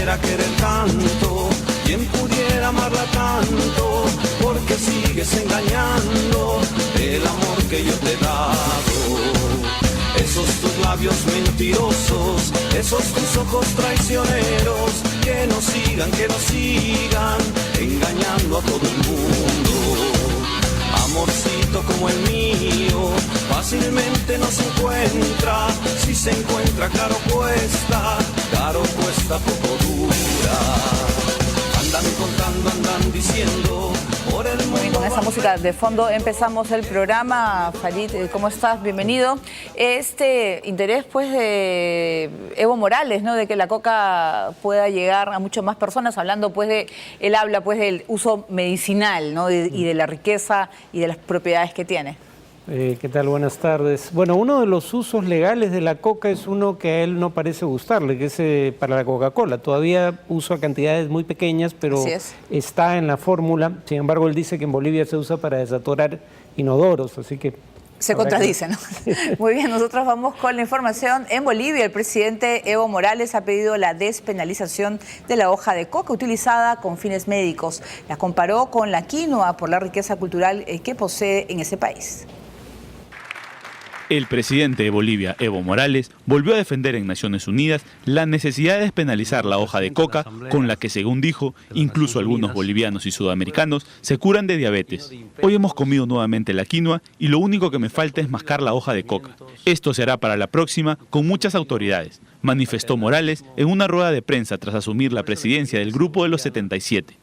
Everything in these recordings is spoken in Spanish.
pudiera querer tanto, quien pudiera amarla tanto, porque sigues engañando el amor que yo te he dado. Esos tus labios mentirosos, esos tus ojos traicioneros, que nos sigan engañando a todo el mundo. Amorcito como el mío, fácilmente no se encuentra. Si se encuentra, caro cuesta poco dura. Andan contando, andan diciendo por el mundo. Con esa música de fondo empezamos el programa. Farid, ¿cómo estás? Bienvenido. Este interés pues de Evo Morales, ¿no? De que la coca pueda llegar a muchas más personas, hablando pues de, él habla pues del uso medicinal, ¿no? Y de la riqueza y de las propiedades que tiene. ¿Qué tal? Buenas tardes. Bueno, uno de los usos legales de la coca es uno que a él no parece gustarle, que es para la Coca-Cola. Todavía usa cantidades muy pequeñas, pero está en la fórmula. Sin embargo, él dice que en Bolivia se usa para desatorar inodoros, así que... Se contradice, ¿no? Muy bien, nosotros vamos con la información. En Bolivia, el presidente Evo Morales ha pedido la despenalización de la hoja de coca utilizada con fines médicos. La comparó con la quinoa por la riqueza cultural que posee en ese país. El presidente de Bolivia, Evo Morales, volvió a defender en Naciones Unidas la necesidad de despenalizar la hoja de coca, con la que, según dijo, incluso algunos bolivianos y sudamericanos se curan de diabetes. Hoy hemos comido nuevamente la quinoa y lo único que me falta es mascar la hoja de coca. Esto se hará para la próxima con muchas autoridades, manifestó Morales en una rueda de prensa tras asumir la presidencia del Grupo de los 77.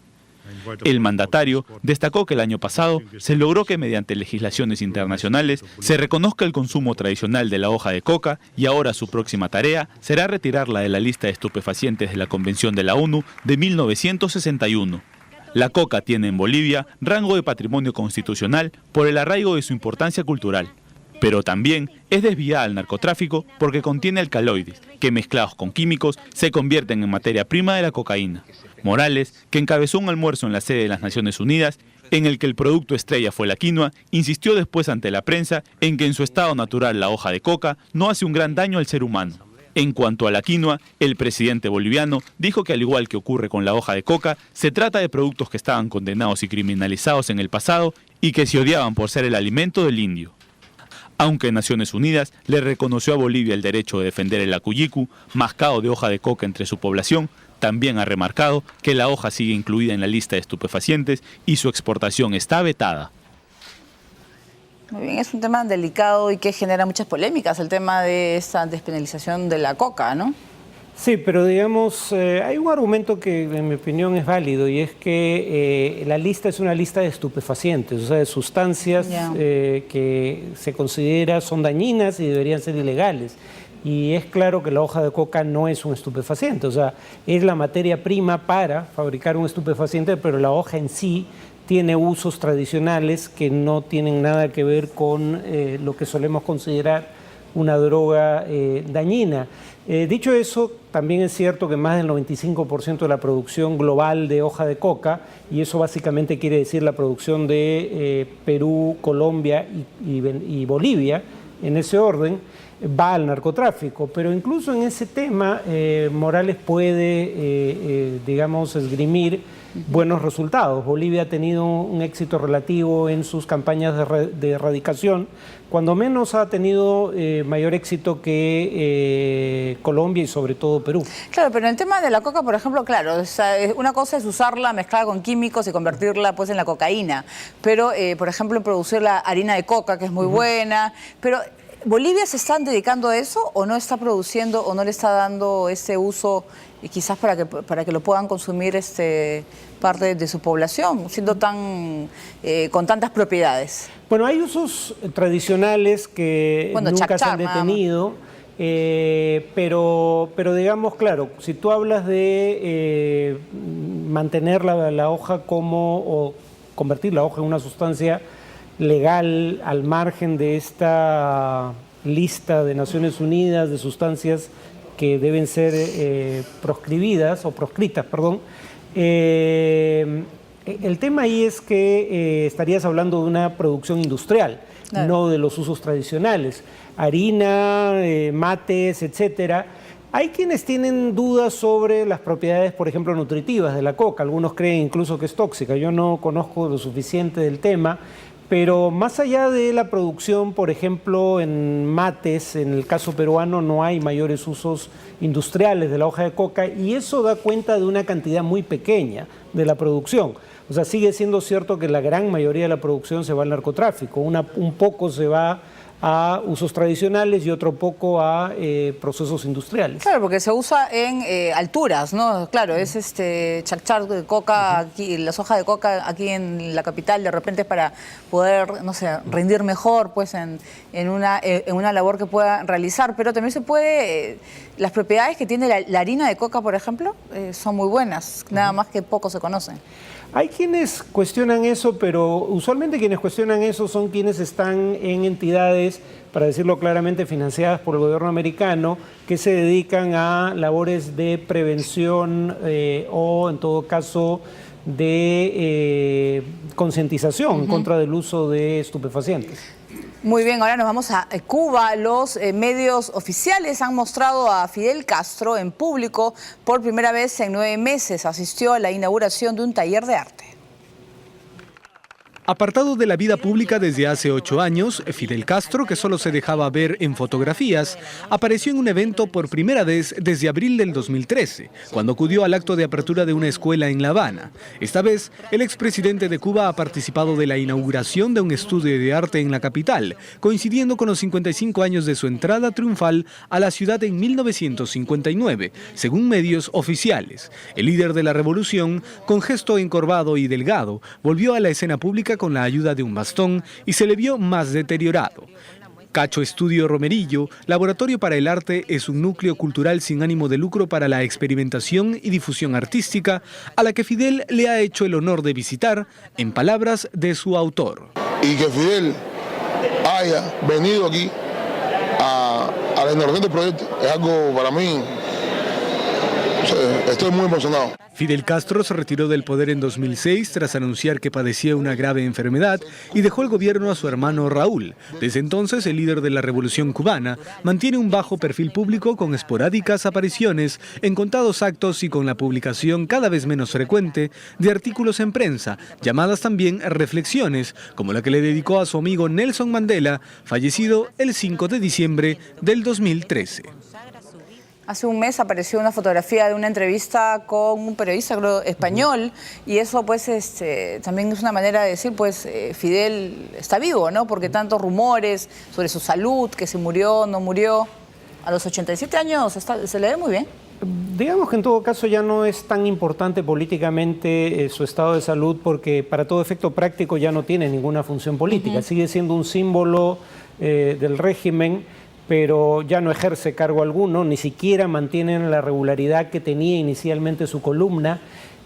El mandatario destacó que el año pasado se logró que mediante legislaciones internacionales se reconozca el consumo tradicional de la hoja de coca y ahora su próxima tarea será retirarla de la lista de estupefacientes de la Convención de la ONU de 1961. La coca tiene en Bolivia rango de patrimonio constitucional por el arraigo de su importancia cultural, pero también es desviada al narcotráfico porque contiene alcaloides que, mezclados con químicos, se convierten en materia prima de la cocaína. Morales, que encabezó un almuerzo en la sede de las Naciones Unidas, en el que el producto estrella fue la quinoa, insistió después ante la prensa en que en su estado natural la hoja de coca no hace un gran daño al ser humano. En cuanto a la quinoa, el presidente boliviano dijo que, al igual que ocurre con la hoja de coca, se trata de productos que estaban condenados y criminalizados en el pasado y que se odiaban por ser el alimento del indio. Aunque Naciones Unidas le reconoció a Bolivia el derecho de defender el acuyicu, mascado de hoja de coca entre su población, también ha remarcado que la hoja sigue incluida en la lista de estupefacientes y su exportación está vetada. Muy bien, es un tema delicado y que genera muchas polémicas, el tema de esa despenalización de la coca, ¿no? Sí, pero digamos, hay un argumento que en mi opinión es válido y es que la lista es una lista de estupefacientes, o sea, de sustancias que se considera son dañinas y deberían ser ilegales. Y es claro que la hoja de coca no es un estupefaciente, o sea, es la materia prima para fabricar un estupefaciente, pero la hoja en sí tiene usos tradicionales que no tienen nada que ver con lo que solemos considerar una droga dañina. Dicho eso, también es cierto que más del 95% de la producción global de hoja de coca, y eso básicamente quiere decir la producción de Perú, Colombia y Bolivia, en ese orden, va al narcotráfico. Pero incluso en ese tema Morales puede, digamos, esgrimir buenos resultados. Bolivia ha tenido un éxito relativo en sus campañas de erradicación, cuando menos ha tenido mayor éxito que Colombia y sobre todo Perú. Claro, pero en el tema de la coca, por ejemplo, claro, o sea, una cosa es usarla mezclada con químicos y convertirla pues en la cocaína, pero por ejemplo producir la harina de coca, que es muy buena, pero ¿Bolivia se está dedicando a eso o no está produciendo o no le está dando ese uso y quizás para que lo puedan consumir parte de su población, siendo con tantas propiedades? Bueno, hay usos tradicionales que nunca se han detenido, pero digamos, claro, si tú hablas de mantener la hoja o convertir la hoja en una sustancia legal al margen de esta lista de Naciones Unidas de sustancias que deben ser proscritas, perdón. El tema ahí es que estarías hablando de una producción industrial, no de los usos tradicionales. Harina, mates, etcétera, Hay quienes tienen dudas sobre las propiedades, por ejemplo, nutritivas de la coca. Algunos creen incluso que es tóxica. Yo no conozco lo suficiente del tema, pero más allá de la producción, por ejemplo, en mates, en el caso peruano no hay mayores usos industriales de la hoja de coca y eso da cuenta de una cantidad muy pequeña de la producción. O sea, sigue siendo cierto que la gran mayoría de la producción se va al narcotráfico, un poco se va a usos tradicionales y otro poco a procesos industriales. Claro, porque se usa en alturas, ¿no? Claro, es chacchar de coca, aquí, las hojas de coca aquí en la capital, de repente para poder, no sé, rendir mejor pues en una labor que pueda realizar, pero también se puede, las propiedades que tiene la harina de coca, por ejemplo, son muy buenas, nada más que poco se conocen. Hay quienes cuestionan eso, pero usualmente quienes cuestionan eso son quienes están en entidades, para decirlo claramente, financiadas por el gobierno americano, que se dedican a labores de prevención o, en todo caso, de concientización en contra del uso de estupefacientes. Muy bien, ahora nos vamos a Cuba. Los medios oficiales han mostrado a Fidel Castro en público por primera vez en 9 meses. Asistió a la inauguración de un taller de arte. Apartado de la vida pública desde hace 8 años, Fidel Castro, que solo se dejaba ver en fotografías, apareció en un evento por primera vez desde abril del 2013, cuando acudió al acto de apertura de una escuela en La Habana. Esta vez, el expresidente de Cuba ha participado de la inauguración de un estudio de arte en la capital, coincidiendo con los 55 años de su entrada triunfal a la ciudad en 1959, según medios oficiales. El líder de la revolución, con gesto encorvado y delgado, volvió a la escena pública con la ayuda de un bastón y se le vio más deteriorado. Cacho Estudio Romerillo, Laboratorio para el Arte, es un núcleo cultural sin ánimo de lucro para la experimentación y difusión artística, a la que Fidel le ha hecho el honor de visitar, en palabras de su autor. Y que Fidel haya venido aquí a la inauguración del proyecto es algo para mí, estoy muy emocionado. Fidel Castro se retiró del poder en 2006 tras anunciar que padecía una grave enfermedad y dejó el gobierno a su hermano Raúl. Desde entonces, el líder de la revolución cubana mantiene un bajo perfil público con esporádicas apariciones en contados actos y con la publicación cada vez menos frecuente de artículos en prensa, llamadas también reflexiones, como la que le dedicó a su amigo Nelson Mandela, fallecido el 5 de diciembre del 2013. Hace un mes apareció una fotografía de una entrevista con un periodista, creo, español, y eso pues también es una manera de decir, pues Fidel está vivo, ¿no? Porque tantos rumores sobre su salud, que se murió, no murió. A los 87 años se le ve muy bien. Digamos que en todo caso ya no es tan importante políticamente su estado de salud porque para todo efecto práctico ya no tiene ninguna función política. Sigue siendo un símbolo del régimen, pero ya no ejerce cargo alguno, ni siquiera mantienen la regularidad que tenía inicialmente su columna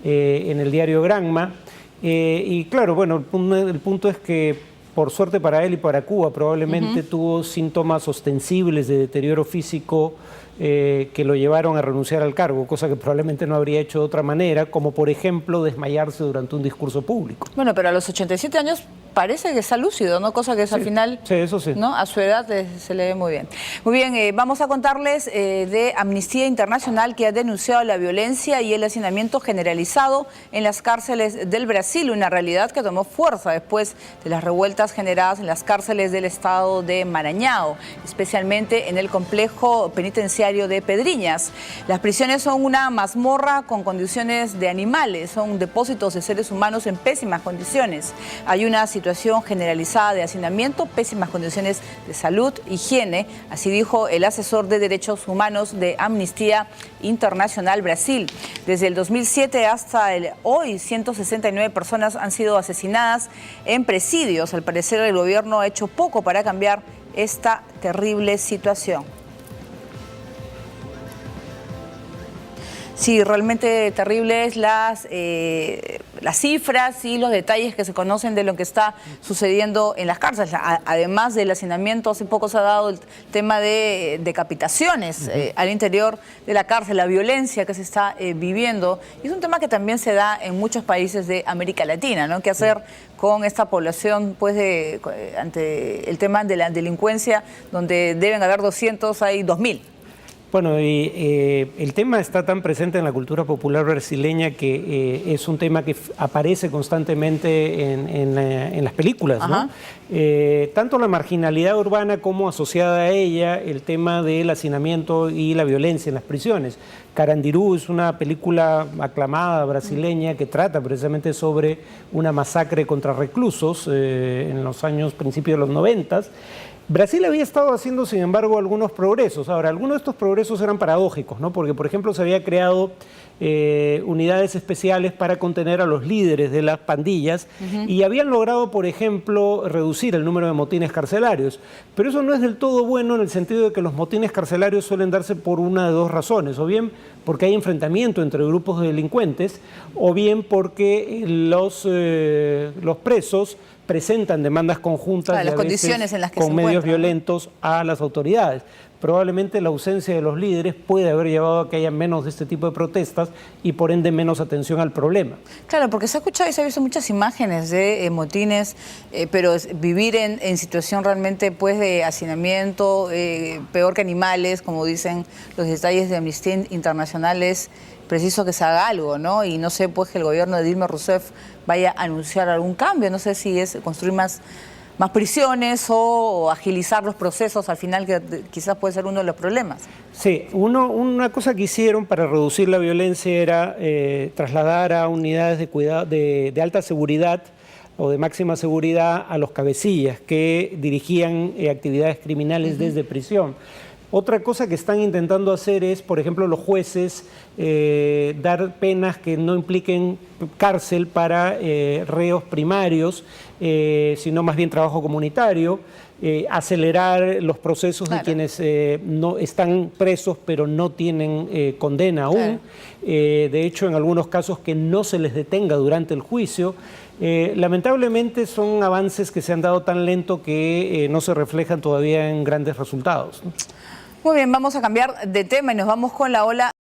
en el diario Granma. Y claro, bueno, el punto es que por suerte para él y para Cuba probablemente tuvo síntomas ostensibles de deterioro físico que lo llevaron a renunciar al cargo, cosa que probablemente no habría hecho de otra manera, como por ejemplo desmayarse durante un discurso público. Bueno, pero a los 87 años parece que está lúcido, ¿no? Cosa que es, al final, sí, eso sí, ¿no? A su edad se le ve muy bien. Muy bien, vamos a contarles de Amnistía Internacional, que ha denunciado la violencia y el hacinamiento generalizado en las cárceles del Brasil, una realidad que tomó fuerza después de las revueltas generadas en las cárceles del estado de Maranhão, especialmente en el complejo penitenciario de Pedrinhas. Las prisiones son una mazmorra con condiciones de animales, son depósitos de seres humanos en pésimas condiciones. Hay una situación generalizada de hacinamiento, pésimas condiciones de salud, higiene, así dijo el asesor de Derechos Humanos de Amnistía Internacional Brasil. Desde el 2007 hasta hoy, 169 personas han sido asesinadas en presidios. Al parecer, el gobierno ha hecho poco para cambiar esta terrible situación. Sí, realmente terribles las cifras y los detalles que se conocen de lo que está sucediendo en las cárceles. Además del hacinamiento, hace poco se ha dado el tema de decapitaciones al interior de la cárcel, la violencia que se está viviendo. Y es un tema que también se da en muchos países de América Latina, ¿no? ¿Qué hacer con esta población pues ante el tema de la delincuencia, donde deben haber 200, hay 2000? Bueno, y el tema está tan presente en la cultura popular brasileña que es un tema que aparece constantemente en las películas, ¿no? Tanto la marginalidad urbana como asociada a ella el tema del hacinamiento y la violencia en las prisiones. Carandiru es una película aclamada brasileña que trata precisamente sobre una masacre contra reclusos en los años principios de los 90. Brasil había estado haciendo, sin embargo, algunos progresos. Ahora, algunos de estos progresos eran paradójicos, ¿no? Porque, por ejemplo, se había creado unidades especiales para contener a los líderes de las pandillas y habían logrado, por ejemplo, reducir el número de motines carcelarios. Pero eso no es del todo bueno en el sentido de que los motines carcelarios suelen darse por una de dos razones, o bien porque hay enfrentamiento entre grupos de delincuentes, o bien porque los presos presentan demandas conjuntas y las a condiciones veces en las que con se medios encuentran, ¿no? violentos a las autoridades. Probablemente la ausencia de los líderes puede haber llevado a que haya menos de este tipo de protestas y por ende menos atención al problema. Claro, porque se ha escuchado y se ha visto muchas imágenes de motines, pero vivir en situación realmente pues de hacinamiento, peor que animales, como dicen los detalles de Amnistía Internacional, es preciso que se haga algo, ¿no? Y no sé pues que el gobierno de Dilma Rousseff vaya a anunciar algún cambio, no sé si es construir más prisiones o agilizar los procesos, al final que quizás puede ser uno de los problemas. Sí, una cosa que hicieron para reducir la violencia era trasladar a unidades de cuidado de alta seguridad o de máxima seguridad a los cabecillas que dirigían actividades criminales desde prisión. Otra cosa que están intentando hacer es, por ejemplo, los jueces dar penas que no impliquen cárcel para reos primarios, sino más bien trabajo comunitario, acelerar los procesos de quienes no están presos pero no tienen condena aún. De hecho, en algunos casos que no se les detenga durante el juicio. Lamentablemente son avances que se han dado tan lento que no se reflejan todavía en grandes resultados, ¿no? Muy bien, vamos a cambiar de tema y nos vamos con la ola